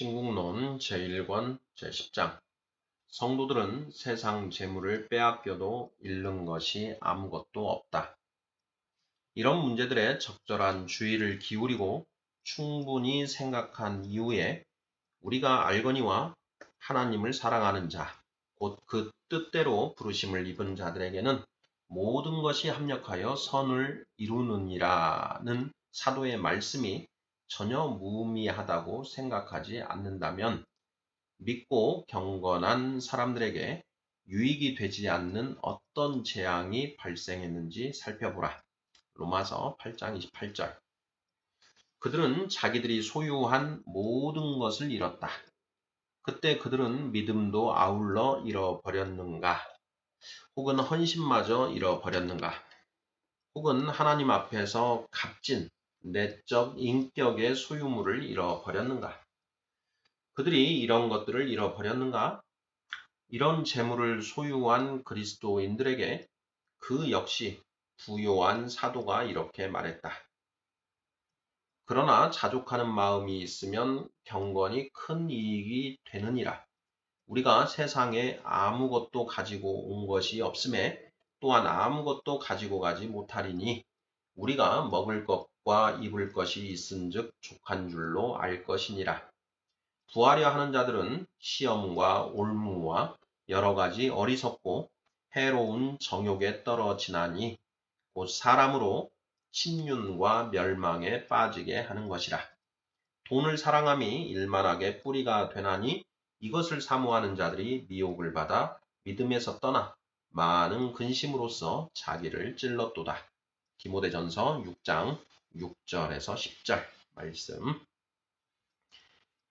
신국론 제1권 제10장 성도들은 세상 재물을 빼앗겨도 잃는 것이 아무것도 없다. 이런 문제들에 적절한 주의를 기울이고 충분히 생각한 이후에 우리가 알거니와 하나님을 사랑하는 자, 곧 그 뜻대로 부르심을 입은 자들에게는 모든 것이 합력하여 선을 이루느니라는 사도의 말씀이 전혀 무의미하다고 생각하지 않는다면 믿고 경건한 사람들에게 유익이 되지 않는 어떤 재앙이 발생했는지 살펴보라. 로마서 8장 28절. 그들은 자기들이 소유한 모든 것을 잃었다. 그때 그들은 믿음도 아울러 잃어버렸는가? 혹은 헌신마저 잃어버렸는가? 혹은 하나님 앞에서 값진 내적 인격의 소유물을 잃어버렸는가? 그들이 이런 것들을 잃어버렸는가? 이런 재물을 소유한 그리스도인들에게 그 역시 부요한 사도가 이렇게 말했다. 그러나 자족하는 마음이 있으면 경건이 큰 이익이 되느니라. 우리가 세상에 아무것도 가지고 온 것이 없음에 또한 아무것도 가지고 가지 못하리니 우리가 먹을 것과 입을 것이 있은즉 족한 줄로 알 것이니라. 부하려 하는 자들은 시험과 올무와 여러 가지 어리석고 해로운 정욕에 떨어지나니 곧 사람으로 침륜과 멸망에 빠지게 하는 것이라. 돈을 사랑함이 일만하게 뿌리가 되나니 이것을 사모하는 자들이 미혹을 받아 믿음에서 떠나 많은 근심으로써 자기를 찔렀도다. 디모데전서 6장 6절에서 10절 말씀.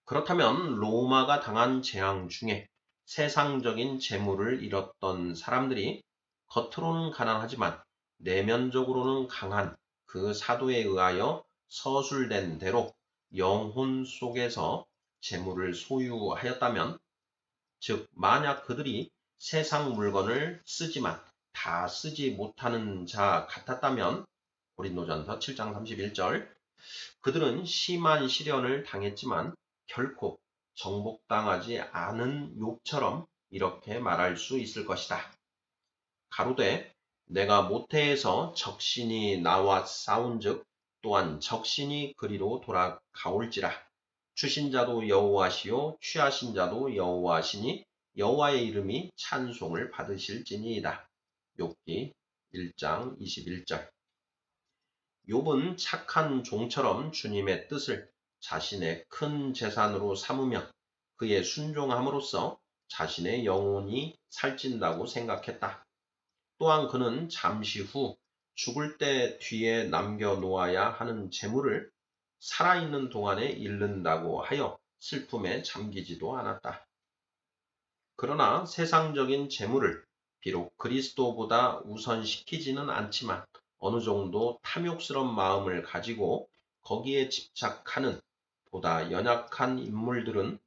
그렇다면 로마가 당한 재앙 중에 세상적인 재물을 잃었던 사람들이 겉으로는 가난하지만 내면적으로는 강한 그 사도에 의하여 서술된 대로 영혼 속에서 재물을 소유하였다면, 즉 만약 그들이 세상 물건을 쓰지만 다 쓰지 못하는 자 같았다면, 고린도전서 7장 31절, 그들은 심한 시련을 당했지만 결코 정복당하지 않은 욥처럼 이렇게 말할 수 있을 것이다. 가로되 내가 모태에서 적신이 나와 싸운즉 또한 적신이 그리로 돌아가올지라. 주신 자도 여호와시요 취하신 자도 여호와시니 여호와의 이름이 찬송을 받으실지니이다. 욥기 1장 21절. 욥은 착한 종처럼 주님의 뜻을 자신의 큰 재산으로 삼으며 그의 순종함으로써 자신의 영혼이 살찐다고 생각했다. 또한 그는 잠시 후 죽을 때 뒤에 남겨놓아야 하는 재물을 살아있는 동안에 잃는다고 하여 슬픔에 잠기지도 않았다. 그러나 세상적인 재물을 비록 그리스도보다 우선시키지는 않지만 어느 정도 탐욕스러운 마음을 가지고 거기에 집착하는 보다 연약한 인물들은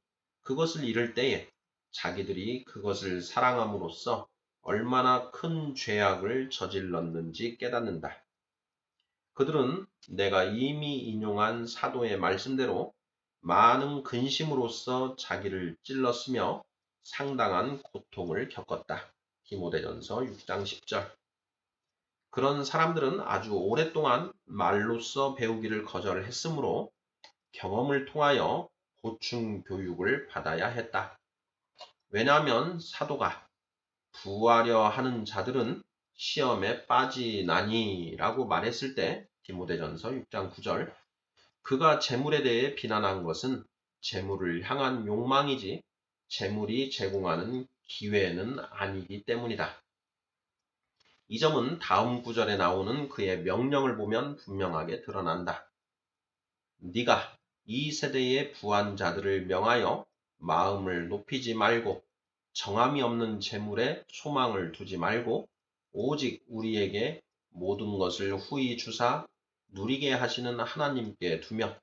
그것을 잃을 때에 자기들이 그것을 사랑함으로써 얼마나 큰 죄악을 저질렀는지 깨닫는다. 그들은 내가 이미 인용한 사도의 말씀대로 많은 근심으로써 자기를 찔렀으며 상당한 고통을 겪었다. 디모데전서 6장 10절. 그런 사람들은 아주 오랫동안 말로써 배우기를 거절했으므로 경험을 통하여 보충 교육을 받아야 했다. 왜냐하면 사도가 부하려 하는 자들은 시험에 빠지나니라고 말했을 때 디모데전서 6장 9절, 그가 재물에 대해 비난한 것은 재물을 향한 욕망이지 재물이 제공하는 기회는 아니기 때문이다. 이 점은 다음 구절에 나오는 그의 명령을 보면 분명하게 드러난다. 네가 이 세대의 부한 자들을 명하여 마음을 높이지 말고 정함이 없는 재물에 소망을 두지 말고 오직 우리에게 모든 것을 후히 주사 누리게 하시는 하나님께 두며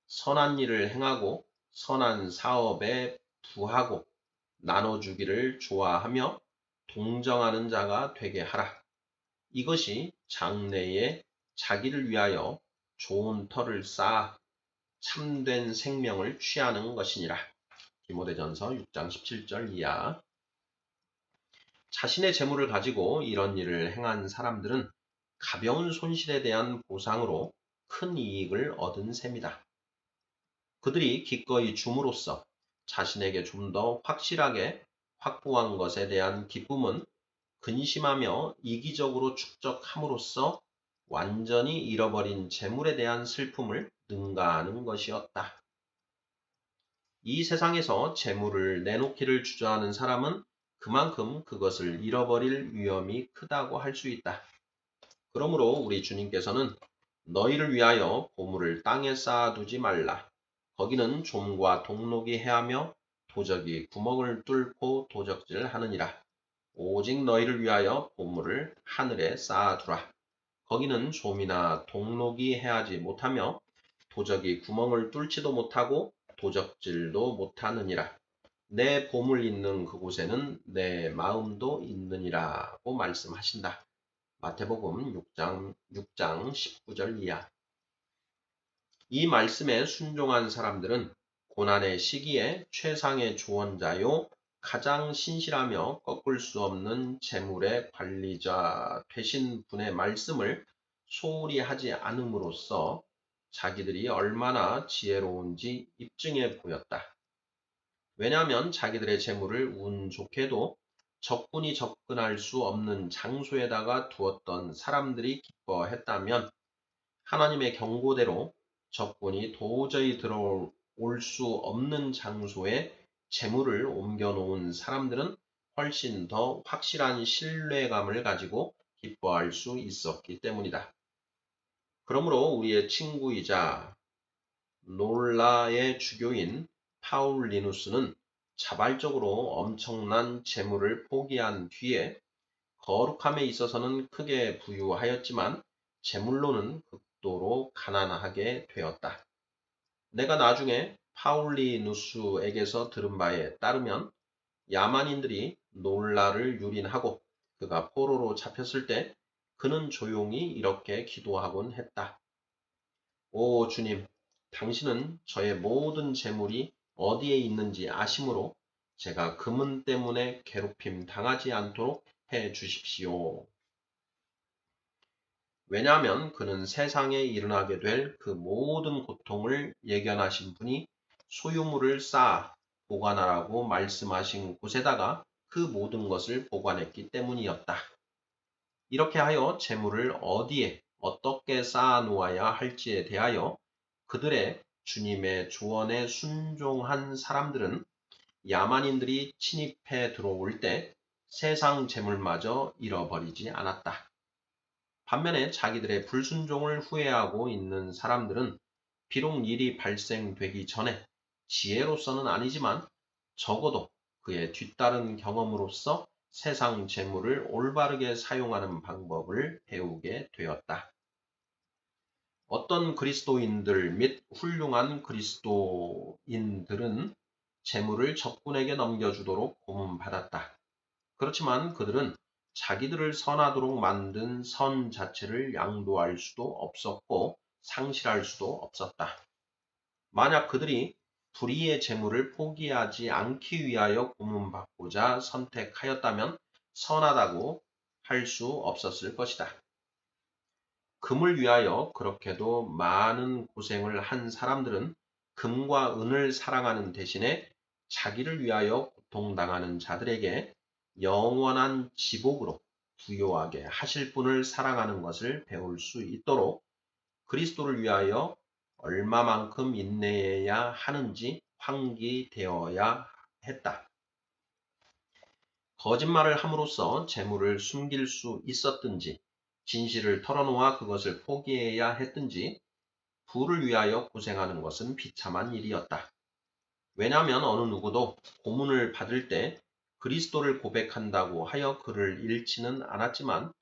선한 일을 행하고 선한 사업에 부하고 나눠주기를 좋아하며 동정하는 자가 되게 하라. 이것이 장래에 자기를 위하여 좋은 터를 쌓아 참된 생명을 취하는 것이니라. 디모데전서 6장 17절 이하. 자신의 재물을 가지고 이런 일을 행한 사람들은 가벼운 손실에 대한 보상으로 큰 이익을 얻은 셈이다. 그들이 기꺼이 줌으로써 자신에게 좀 더 확실하게 확보한 것에 대한 기쁨은 근심하며 이기적으로 축적함으로써 완전히 잃어버린 재물에 대한 슬픔을 능가하는 것이었다. 이 세상에서 재물을 내놓기를 주저하는 사람은 그만큼 그것을 잃어버릴 위험이 크다고 할 수 있다. 그러므로 우리 주님께서는 너희를 위하여 보물을 땅에 쌓아두지 말라. 거기는 좀과 동록이 해하며 도적이 구멍을 뚫고 도적질하느니라. 오직 너희를 위하여 보물을 하늘에 쌓아두라. 거기는 좀이나 동록이 해하지 못하며 도적이 구멍을 뚫지도 못하고 도적질도 못하느니라. 내 보물 있는 그곳에는 내 마음도 있느니라고 말씀하신다. 마태복음 6장 19절 이하. 이 말씀에 순종한 사람들은 고난의 시기에 최상의 조언자요 가장 신실하며 꺾을 수 없는 재물의 관리자 되신 분의 말씀을 소홀히 하지 않음으로써 자기들이 얼마나 지혜로운지 입증해 보였다. 왜냐하면 자기들의 재물을 운 좋게도 적군이 접근할 수 없는 장소에다가 두었던 사람들이 기뻐했다면 하나님의 경고대로 적군이 도저히 들어올 수 없는 장소에 재물을 옮겨놓은 사람들은 훨씬 더 확실한 신뢰감을 가지고 기뻐할 수 있었기 때문이다. 그러므로 우리의 친구이자 놀라의 주교인 파울리누스는 자발적으로 엄청난 재물을 포기한 뒤에 거룩함에 있어서는 크게 부유하였지만 재물로는 극도로 가난하게 되었다. 내가 나중에 파울리누스에게서 들은 바에 따르면 야만인들이 놀라를 유린하고 그가 포로로 잡혔을 때 그는 조용히 이렇게 기도하곤 했다. 오 주님, 당신은 저의 모든 재물이 어디에 있는지 아심으로 제가 금은 때문에 괴롭힘 당하지 않도록 해 주십시오. 왜냐하면 그는 세상에 일어나게 될 그 모든 고통을 예견하신 분이 소유물을 쌓아 보관하라고 말씀하신 곳에다가 그 모든 것을 보관했기 때문이었다. 이렇게 하여 재물을 어디에 어떻게 쌓아 놓아야 할지에 대하여 그들의 주님의 조언에 순종한 사람들은 야만인들이 침입해 들어올 때 세상 재물마저 잃어버리지 않았다. 반면에 자기들의 불순종을 후회하고 있는 사람들은 비록 일이 발생되기 전에 지혜로서는 아니지만 적어도 그의 뒤따른 경험으로써 세상 재물을 올바르게 사용하는 방법을 배우게 되었다. 어떤 그리스도인들 및 훌륭한 그리스도인들은 재물을 적군에게 넘겨주도록 고문받았다. 그렇지만 그들은 자기들을 선하도록 만든 선 자체를 양도할 수도 없었고 상실할 수도 없었다. 만약 그들이 불의의 재물을 포기하지 않기 위하여 고문받고자 선택하였다면 선하다고 할 수 없었을 것이다. 금을 위하여 그렇게도 많은 고생을 한 사람들은 금과 은을 사랑하는 대신에 자기를 위하여 고통당하는 자들에게 영원한 지복으로 부요하게 하실 분을 사랑하는 것을 배울 수 있도록 그리스도를 위하여 얼마만큼 인내해야 하는지 환기되어야 했다. 거짓말을 함으로써 재물을 숨길 수 있었든지 진실을 털어놓아 그것을 포기해야 했든지 부를 위하여 고생하는 것은 비참한 일이었다. 왜냐하면 어느 누구도 고문을 받을 때 그리스도를 고백한다고 하여 그를 잃지는 않았지만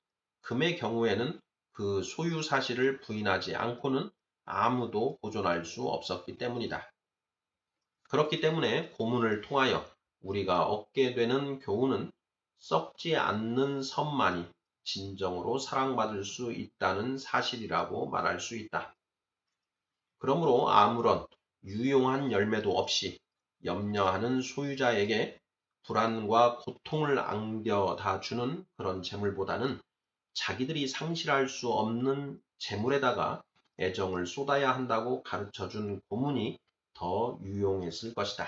금의 경우에는 그 소유 사실을 부인하지 않고는 아무도 보존할 수 없었기 때문이다. 그렇기 때문에 고문을 통하여 우리가 얻게 되는 교훈은 썩지 않는 선만이 진정으로 사랑받을 수 있다는 사실이라고 말할 수 있다. 그러므로 아무런 유용한 열매도 없이 염려하는 소유자에게 불안과 고통을 안겨다 주는 그런 재물보다는 자기들이 상실할 수 없는 재물에다가 애정을 쏟아야 한다고 가르쳐준 고문이 더 유용했을 것이다.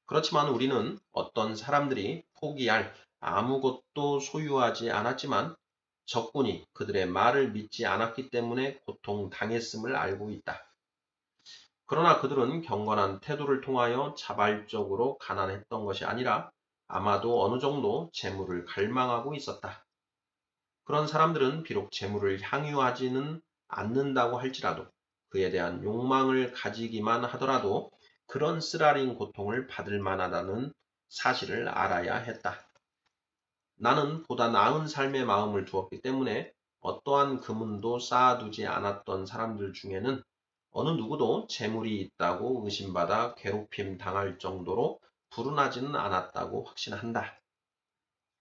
그렇지만 우리는 어떤 사람들이 포기할 아무것도 소유하지 않았지만 적군이 그들의 말을 믿지 않았기 때문에 고통당했음을 알고 있다. 그러나 그들은 경건한 태도를 통하여 자발적으로 가난했던 것이 아니라 아마도 어느 정도 재물을 갈망하고 있었다. 그런 사람들은 비록 재물을 향유하지는 않는다고 할지라도 그에 대한 욕망을 가지기만 하더라도 그런 쓰라린 고통을 받을 만하다는 사실을 알아야 했다. 나는 보다 나은 삶의 마음을 두었기 때문에 어떠한 금은도 쌓아두지 않았던 사람들 중에는 어느 누구도 재물이 있다고 의심받아 괴롭힘 당할 정도로 불운하지는 않았다고 확신한다.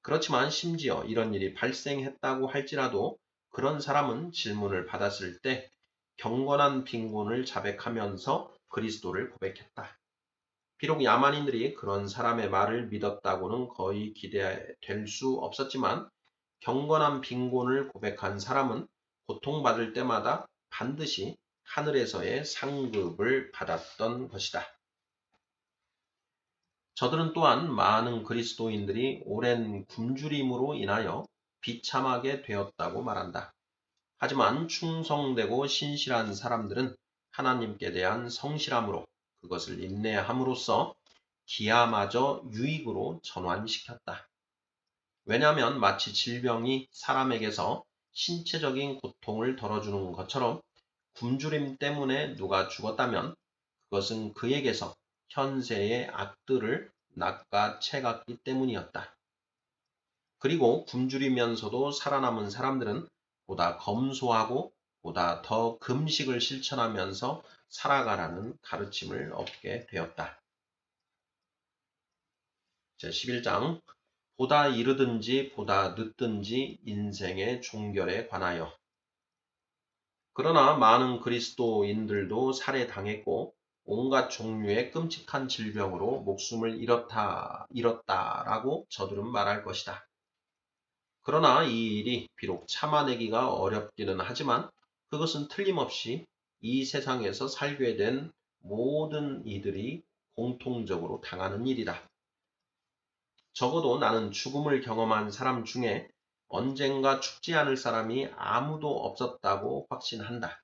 그렇지만 심지어 이런 일이 발생했다고 할지라도 그런 사람은 질문을 받았을 때 경건한 빈곤을 자백하면서 그리스도를 고백했다. 비록 야만인들이 그런 사람의 말을 믿었다고는 거의 기대될 수 없었지만 경건한 빈곤을 고백한 사람은 고통받을 때마다 반드시 하늘에서의 상급을 받았던 것이다. 저들은 또한 많은 그리스도인들이 오랜 굶주림으로 인하여 비참하게 되었다고 말한다. 하지만 충성되고 신실한 사람들은 하나님께 대한 성실함으로 그것을 인내함으로써 기아마저 유익으로 전환시켰다. 왜냐하면 마치 질병이 사람에게서 신체적인 고통을 덜어주는 것처럼 굶주림 때문에 누가 죽었다면 그것은 그에게서 현세의 악들을 낚아채갔기 때문이었다. 그리고 굶주리면서도 살아남은 사람들은 보다 검소하고 보다 더 금식을 실천하면서 살아가라는 가르침을 얻게 되었다. 제11장 보다 이르든지 보다 늦든지 인생의 종결에 관하여. 그러나 많은 그리스도인들도 살해당했고 온갖 종류의 끔찍한 질병으로 목숨을 잃었다라고 저들은 말할 것이다. 그러나 이 일이 비록 참아내기가 어렵기는 하지만 그것은 틀림없이 이 세상에서 살게 된 모든 이들이 공통적으로 당하는 일이다. 적어도 나는 죽음을 경험한 사람 중에 언젠가 죽지 않을 사람이 아무도 없었다고 확신한다.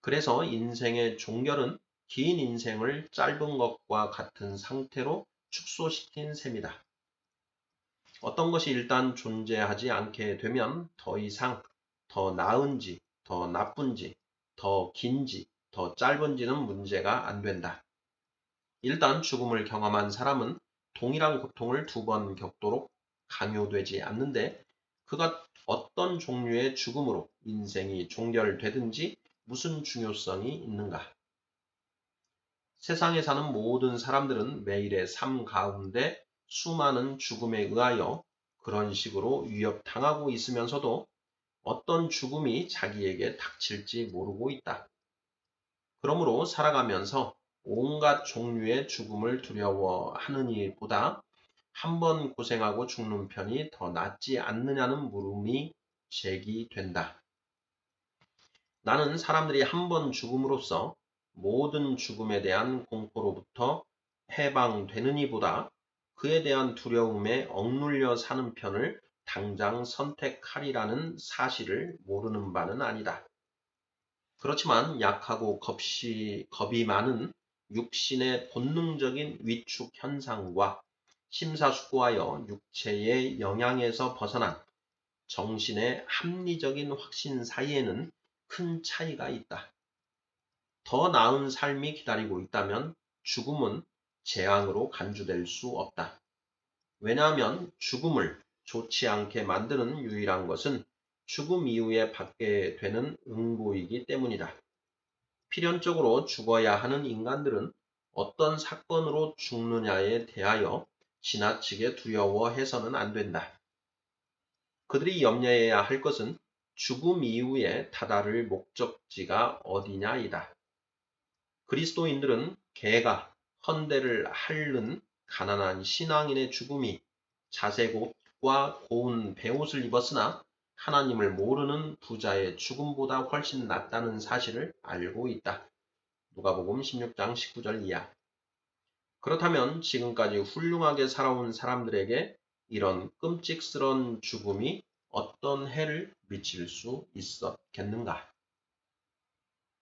그래서 인생의 종결은 긴 인생을 짧은 것과 같은 상태로 축소시킨 셈이다. 어떤 것이 일단 존재하지 않게 되면 더 이상 더 나은지, 더 나쁜지, 더 긴지, 더 짧은지는 문제가 안 된다. 일단 죽음을 경험한 사람은 동일한 고통을 2번 겪도록 강요되지 않는데 그가 어떤 종류의 죽음으로 인생이 종결되든지 무슨 중요성이 있는가? 세상에 사는 모든 사람들은 매일의 삶 가운데 수많은 죽음에 의하여 그런 식으로 위협당하고 있으면서도 어떤 죽음이 자기에게 닥칠지 모르고 있다. 그러므로 살아가면서 온갖 종류의 죽음을 두려워하느니보다 한 번 고생하고 죽는 편이 더 낫지 않느냐는 물음이 제기된다. 나는 사람들이 한 번 죽음으로써 모든 죽음에 대한 공포로부터 해방되느니보다 그에 대한 두려움에 억눌려 사는 편을 당장 선택하리라는 사실을 모르는 바는 아니다. 그렇지만 약하고 겁이 많은 육신의 본능적인 위축 현상과 심사숙고하여 육체의 영향에서 벗어난 정신의 합리적인 확신 사이에는 큰 차이가 있다. 더 나은 삶이 기다리고 있다면 죽음은 재앙으로 간주될 수 없다. 왜냐하면 죽음을 좋지 않게 만드는 유일한 것은 죽음 이후에 받게 되는 응보이기 때문이다. 필연적으로 죽어야 하는 인간들은 어떤 사건으로 죽느냐에 대하여 지나치게 두려워해서는 안 된다. 그들이 염려해야 할 것은 죽음 이후에 다다를 목적지가 어디냐이다. 그리스도인들은 개가 헌대를 핥는 가난한 신앙인의 죽음이 자색옷과 고운 베옷을 입었으나 하나님을 모르는 부자의 죽음보다 훨씬 낫다는 사실을 알고 있다. 누가복음 16장 19절 이하. 그렇다면 지금까지 훌륭하게 살아온 사람들에게 이런 끔찍스런 죽음이 어떤 해를 미칠 수 있었겠는가?